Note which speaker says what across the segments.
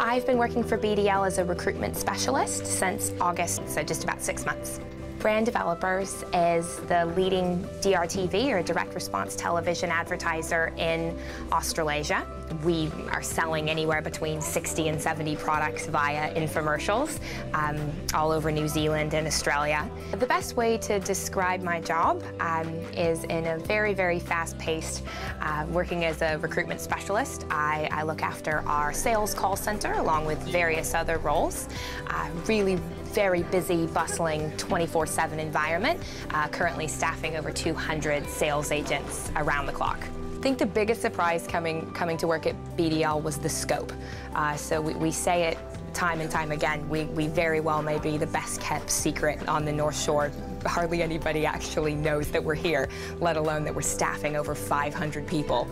Speaker 1: I've been working for BDL as a recruitment specialist since August, so just about 6 months. Brand Developers is the leading DRTV, or direct response television advertiser in Australasia. We are selling anywhere between 60 and 70 products via infomercials all over New Zealand and Australia. The best way to describe my job is in a very, very fast-paced, working as a recruitment specialist. I look after our sales call center along with various other roles. Really very busy, bustling 24/7 environment, currently staffing over 200 sales agents around the clock. I think the biggest surprise coming to work at BDL was the scope. So we say it time and time again, we very well may be the best kept secret on the North Shore. Hardly anybody actually knows that we're here, let alone that we're staffing over 500 people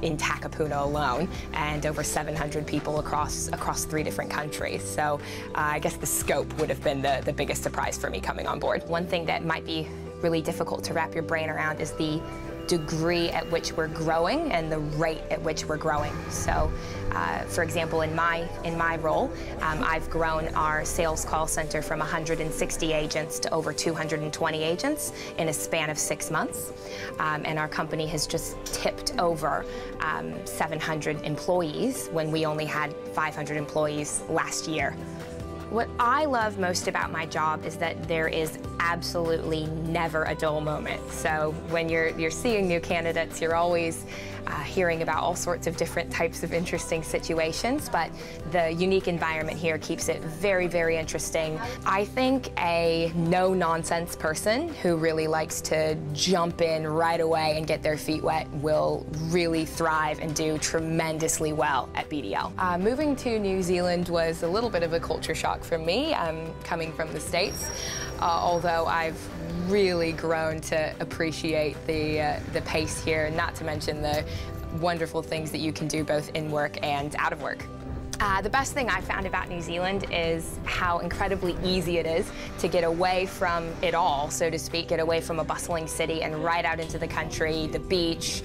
Speaker 1: in Takapuna alone, and over 700 people across 3 different countries. So I guess the scope would have been the biggest surprise for me coming on board. One thing that might be really difficult to wrap your brain around is the degree at which we're growing and the rate at which we're growing. So, for example, in my role, I've grown our sales call center from 160 agents to over 220 agents in a span of 6 months. And our company has just tipped over 700 employees when we only had 500 employees last year. What I love most about my job is that there is absolutely never a dull moment. So when you're seeing new candidates, you're always hearing about all sorts of different types of interesting situations, but the unique environment here keeps it very, very interesting. I think a no-nonsense person who really likes to jump in right away and get their feet wet will really thrive and do tremendously well at BDL. Moving to New Zealand was a little bit of a culture shock for me, coming from the States, although I've really grown to appreciate the pace here, not to mention the wonderful things that you can do both in work and out of work. The best thing I found about New Zealand is how incredibly easy it is to get away from it all, so to speak, get away from a bustling city and right out into the country, the beach,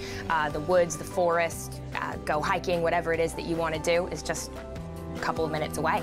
Speaker 1: the woods, the forest, go hiking, whatever it is that you want to do is just a couple of minutes away.